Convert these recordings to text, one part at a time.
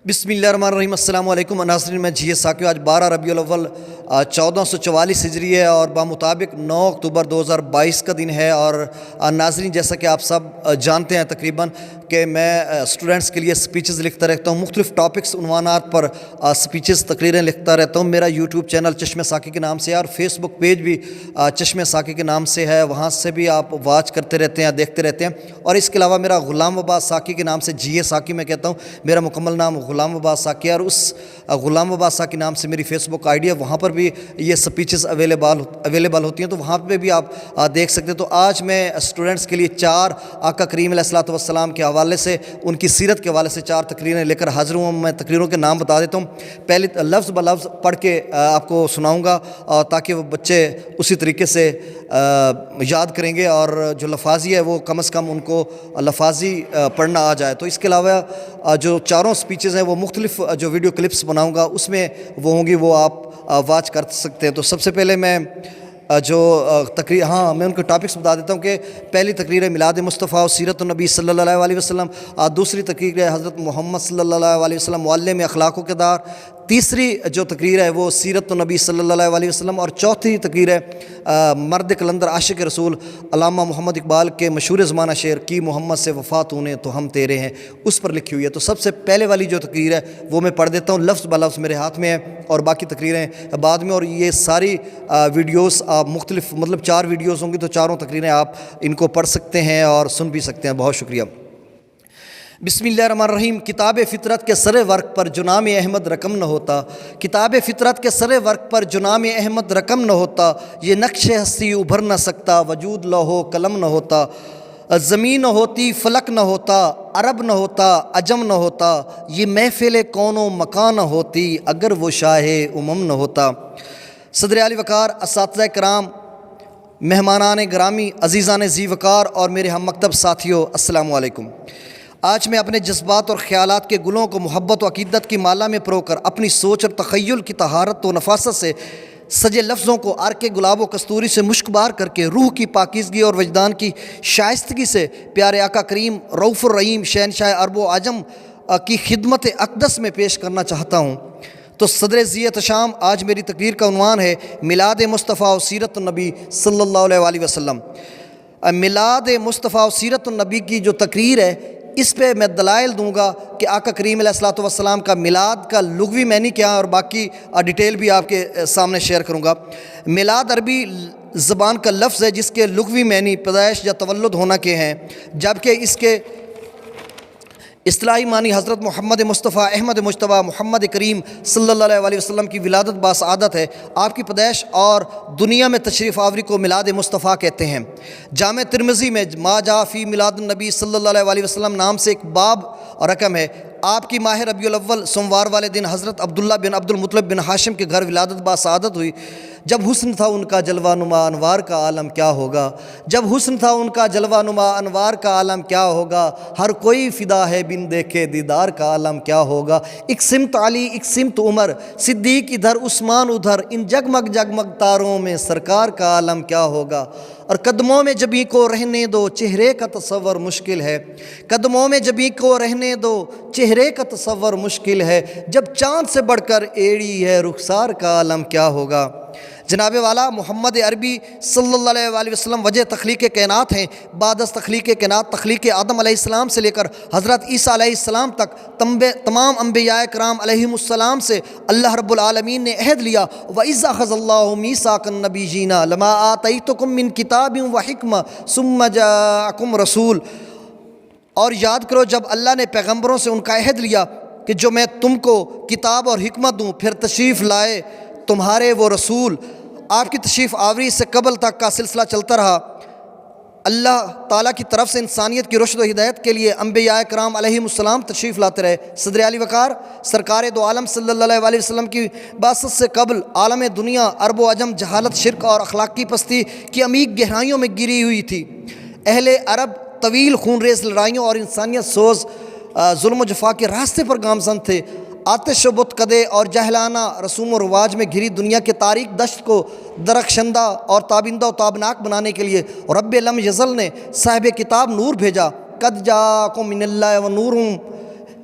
بسم اللہ الرحمن الرحیم۔ السلام علیکم ناظرین، میں جی ساکیو۔ آج 12 ربیع الاول 1444 ہجری ہے اور بمطابق 9 اکتوبر 2022 کا دن ہے۔ اور ناظرین، جیسا کہ آپ سب جانتے ہیں تقریباً کہ میں اسٹوڈنٹس کے لیے سپیچز لکھتا رہتا ہوں، مختلف ٹاپکس عنوانات پر سپیچز تقریریں لکھتا رہتا ہوں۔ میرا یوٹیوب چینل چشمہ ساکی کے نام سے ہے اور فیس بک پیج بھی چشمہ ساکی کے نام سے ہے، وہاں سے بھی آپ واچ کرتے رہتے ہیں، دیکھتے رہتے ہیں۔ اور اس کے علاوہ میرا غلام عباس ساکی کے نام سے جی ساکی میں کہتا ہوں، میرا مکمل نام غلام عباس ساکی ہے، اور اس غلام عباس ساکی نام سے میری فیس بک آئی ڈی ہے، وہاں پر بھی یہ سپیچز اویلیبل ہوتی ہیں، تو وہاں پہ بھی آپ دیکھ سکتے ہیں۔ تو آج میں اسٹوڈنٹس کے لیے 4 آقا کریم علیہ الصلوۃ والسلام کے حوالے سے، ان کی سیرت کے حوالے سے 4 تقریریں لے کر حاضر ہوں۔ میں تقریروں کے نام بتا دیتا ہوں، پہلے لفظ بلفظ پڑھ کے آپ کو سناؤں گا تاکہ وہ بچے اسی طریقے سے یاد کریں گے، اور جو لفاظی ہے وہ کم از کم ان کو لفاظی پڑھنا آ جائے۔ تو اس کے علاوہ جو 4 سپیچز ہیں وہ مختلف جو ویڈیو کلپس بناؤں گا، اس میں وہ ہوں گی، وہ آپ واچ کر سکتے ہیں۔ تو سب سے پہلے میں جو تقریر میں ان کے ٹاپکس بتا دیتا ہوں کہ پہلی تقریر ہے میلاد مصطفیٰ اور سیرت النبی صلی اللہ علیہ وسلم، دوسری تقریر ہے حضرت محمد صلی اللہ علیہ وسلم معلم اخلاق و کردار، تیسری جو تقریر ہے وہ سیرت النبی صلی اللہ علیہ وسلم، اور چوتھی تقریر ہے مرد قلندر عاشق رسول علامہ محمد اقبال کے مشہور زمانہ شعر کی محمد سے وفات ہونے تو ہم تیرے ہیں، اس پر لکھی ہوئی ہے۔ تو سب سے پہلے والی جو تقریر ہے وہ میں پڑھ دیتا ہوں، لفظ بلفظ میرے ہاتھ میں ہے، اور باقی تقریریں بعد میں۔ اور یہ ساری ویڈیوز آپ مختلف 4 ویڈیوز ہوں گی، تو چاروں تقریریں آپ ان کو پڑھ سکتے ہیں اور سن بھی سکتے ہیں۔ بہت شکریہ۔ بسم اللہ الرحمن الرحیم۔ کتاب فطرت کے سر ورق پر جو نام احمد رقم نہ ہوتا، کتاب فطرت کے سر ورق پر جو نام احمد رقم نہ ہوتا، یہ نقش ہستی ابھر نہ سکتا، وجود لوح قلم نہ ہوتا، زمین نہ ہوتی، فلک نہ ہوتا، عرب نہ ہوتا، عجم نہ ہوتا، یہ محفل کون و مکان نہ ہوتی، اگر وہ شاہ امم نہ ہوتا۔ صدر اعلی وقار، اساتذہ کرام، مہمانان گرامی، عزیزان ذی وقار اور میرے ہم مکتب ساتھیوں، السلام علیکم۔ آج میں اپنے جذبات اور خیالات کے گلوں کو محبت و عقیدت کی مالا میں پرو کر اپنی سوچ اور تخیل کی طہارت و نفاست سے سجے لفظوں کو عرق گلاب و کستوری سے مشکبار کر کے روح کی پاکیزگی اور وجدان کی شائستگی سے پیارے آقا کریم رؤوف الرحیم شہنشاہ عرب و عجم کی خدمت اقدس میں پیش کرنا چاہتا ہوں۔ تو صدر ذی احتشام، آج میری تقریر کا عنوان ہے میلاد مصطفیٰ و سیرت النبی صلی اللہ علیہ وسلم۔ میلاد مصطفیٰ و سیرت النبی کی جو تقریر ہے، اس پہ میں دلائل دوں گا کہ آقا کریم علیہ الصلوۃ والسلام کا میلاد کا لغوی معنی کیا ہے، اور باقی ڈیٹیل بھی آپ کے سامنے شیئر کروں گا۔ میلاد عربی زبان کا لفظ ہے جس کے لغوی معنی پیدائش یا تولد ہونا کے ہیں، جبکہ اس کے اصطلاحی معنی حضرت محمد مصطفیٰ احمد مجتبیٰ محمد کریم صلی اللہ علیہ وسلم کی ولادت باسعادت ہے۔ آپ کی پیدائش اور دنیا میں تشریف آوری کو میلاد مصطفیٰ کہتے ہیں۔ جامع ترمذی میں ما جاء فی میلاد النبی صلی اللہ علیہ وسلم نام سے ایک باب اور رقم ہے۔ آپ کی ماہ ربیع الاول سوموار والے دن حضرت عبداللہ بن عبد المطلب بن ہاشم کے گھر ولادت باسعادت ہوئی۔ جب حسن تھا ان کا جلوہ نما انوار کا عالم کیا ہوگا، جب حسن تھا ان کا جلوہ نما انوار کا عالم کیا ہوگا، ہر کوئی فدا ہے بن دیکھے دیدار کا عالم کیا ہوگا۔ ایک سمت علی ایک سمت عمر، صدیق ادھر عثمان ادھر، ان جگمگ جگمگ تاروں میں سرکار کا عالم کیا ہوگا۔ اور قدموں میں جبیں کو رہنے دو چہرے کا تصور مشکل ہے، قدموں میں جبیں کو رہنے دو چہرے کا تصور مشکل ہے، جب چاند سے بڑھ کر ایڑی ہے رخسار کا عالم کیا ہوگا۔ جناب والا محمد عربی صلی اللہ علیہ وسلم وجہ تخلیق کائنات ہیں۔ بعد از تخلیق کائنات، تخلیق آدم علیہ السلام سے لے کر حضرت عیسیٰ علیہ السلام تک تمام انبیاء کرام علیہم السلام سے اللہ رب العالمین نے عہد لیا، وَإِذْ أَخَذَ اللَّهُ مِيثَاقَ النَّبِيِّينَ لَمَا آتَيْتُكُم مِّن كِتَابٍ وَحِكْمَةٍ ثُمَّ جَاءَكُمْ رَسُولٌ۔ اور یاد کرو جب اللہ نے پیغمبروں سے ان کا عہد لیا کہ جو میں تم کو کتاب اور حکمت دوں، پھر تشریف لائے تمہارے وہ رسول۔ آپ کی تشریف آوری سے قبل تک کا سلسلہ چلتا رہا۔ اللہ تعالیٰ کی طرف سے انسانیت کی رشد و ہدایت کے لیے انبیاء کرام علیہم السلام تشریف لاتے رہے۔ صدر علی وقار سرکار دو عالم صلی اللہ علیہ وسلم کی بعثت سے قبل عالم دنیا عرب و عجم جہالت، شرک اور اخلاقی پستی کی عمیق گہرائیوں میں گری ہوئی تھی۔ اہل عرب طویل خون ریز لڑائیوں اور انسانیت سوز ظلم و جفا کے راستے پر گامزن تھے۔ آتش و بت قدے اور جہلانہ رسوم و رواج میں گھری دنیا کے تاریک دشت کو درخشندہ اور تابندہ و تابناک بنانے کے لیے رب لم یزل نے صاحب کتاب نور بھیجا۔ قد جاءکم من اللہ و نور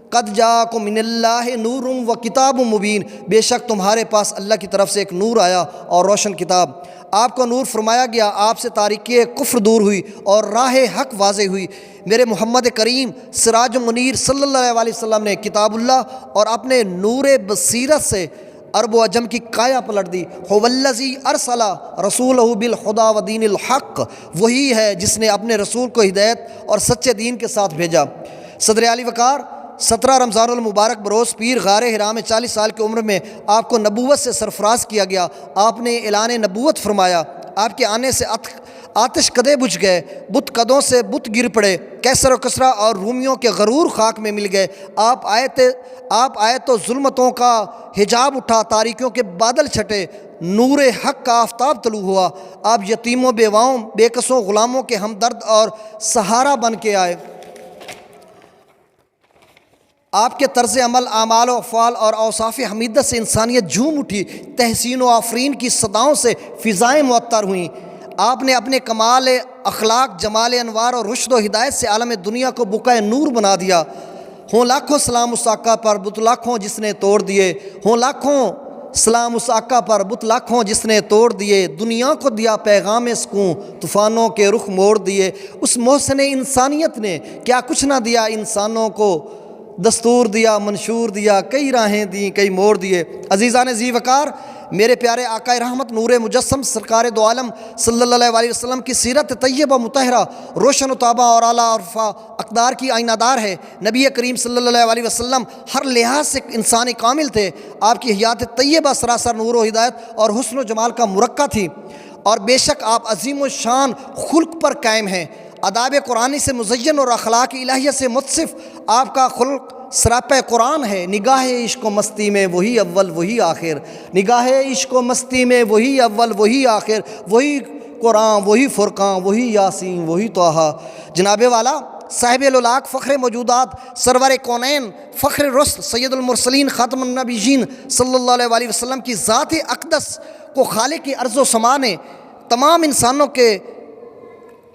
قد جاءکم من اللہ نور و کتاب مبین، بے شک تمہارے پاس اللہ کی طرف سے ایک نور آیا اور روشن کتاب۔ آپ کو نور فرمایا گیا، آپ سے تاریکی کفر دور ہوئی اور راہ حق واضح ہوئی۔ میرے محمد کریم سراج منیر صلی اللہ علیہ وسلم نے کتاب اللہ اور اپنے نور بصیرت سے عرب و عجم کی کایا پلٹ دی۔ هو الذی ارسل رسولہ بالہدی و دین الحق، وہی ہے جس نے اپنے رسول کو ہدایت اور سچے دین کے ساتھ بھیجا۔ صدر علی وقار 17 رمضان المبارک بروز پیر غار حرا میں 40 سال کی عمر میں آپ کو نبوت سے سرفراز کیا گیا۔ آپ نے اعلان نبوت فرمایا۔ آپ کے آنے سے آتش کدے بجھ گئے، بت قدوں سے بت گر پڑے، کیسر و کسریٰ اور رومیوں کے غرور خاک میں مل گئے۔ آپ آئے تو ظلمتوں کا حجاب اٹھا، تاریکیوں کے بادل چھٹے، نور حق کا آفتاب طلوع ہوا۔ آپ یتیموں، بیواؤں، بے کسوں، غلاموں کے ہمدرد اور سہارا بن کے آئے۔ آپ کے طرز عمل، اعمال و افعال اور اوصاف حمیدہ سے انسانیت جھوم اٹھی، تحسین و آفرین کی صداؤں سے فضائیں معطر ہوئیں۔ آپ نے اپنے کمال اخلاق، جمال انوار اور رشد و ہدایت سے عالم دنیا کو بقعہ نور بنا دیا۔ ہوں لاکھوں سلام اس آقا پر، بت لاکھوں جس نے توڑ دیے۔ ہوں لاکھوں سلام اس آقا پر، بت لاکھوں جس نے توڑ دیے۔ دنیا کو دیا پیغام سکون، طوفانوں کے رخ موڑ دیے۔ اس محسن انسانیت نے کیا کچھ نہ دیا انسانوں کو، دستور دیا، منشور دیا، کئی راہیں دیں، کئی موڑ دیے۔ عزیزان ذی وقار، میرے پیارے آقا رحمت نور مجسم سرکار دو عالم صلی اللہ علیہ وسلم کی سیرت طیبہ مطہرہ روشن و تابہ اور اعلیٰ عرفہ اقدار کی آئینہ دار ہے۔ نبی کریم صلی اللہ علیہ وسلم ہر لحاظ سے انسان کامل تھے۔ آپ کی حیات طیبہ سراسر نور و ہدایت اور حسن و جمال کا مرقع تھی، اور بے شک آپ عظیم و شان خلق پر قائم ہیں۔ آداب قرآنی سے مزین اور اخلاق الہیہ سے متصف آپ کا خلق سراپہ قرآن ہے۔ نگاہ عشق و مستی میں وہی اول وہی آخر، نگاہ عشق و مستی میں وہی اول وہی آخر، وہی قرآن وہی فرقان وہی یاسین وہی طٰہٰ۔ جناب والا صاحب الاولاق فخر موجودات سرور کونین فخر رسل سید المرسلین خاتم النبیین صلی اللہ علیہ وسلم کی ذات اقدس کو خالق ارض و سما نے تمام انسانوں کے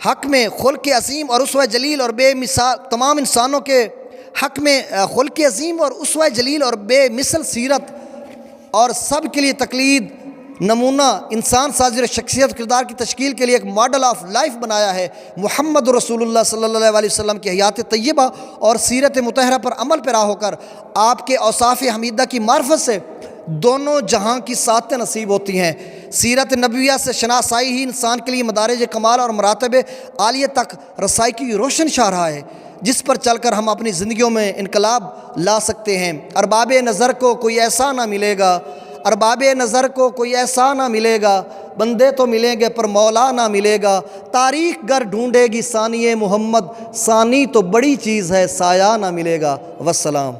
حق میں خلق عظیم اور اسوہ جلیل اور بے مثال، تمام انسانوں کے حق میں خلق عظیم اور اسوہ جلیل اور بے مثل سیرت اور سب کے لیے تقلید، نمونہ، انسان سازی شخصیت کردار کی تشکیل کے لیے ایک ماڈل آف لائف بنایا ہے۔ محمد رسول اللہ صلی اللہ علیہ وسلم کی حیات طیبہ اور سیرت مطہرہ پر عمل پیرا ہو کر آپ کے اوصاف حمیدہ کی معرفت سے دونوں جہاں کی سعادتیں نصیب ہوتی ہیں۔ سیرت نبویہ سے شناسائی ہی انسان کے لیے مدارج کمال اور مراتب عالیہ تک رسائی کی روشن شاہراہ ہے، جس پر چل کر ہم اپنی زندگیوں میں انقلاب لا سکتے ہیں۔ ارباب نظر کو کوئی ایسا نہ ملے گا، ارباب نظر کو کوئی ایسا نہ ملے گا، بندے تو ملیں گے پر مولا نہ ملے گا۔ تاریخ گر ڈھونڈے گی ثانی محمد، ثانی تو بڑی چیز ہے، سایہ نہ ملے گا۔ والسلام۔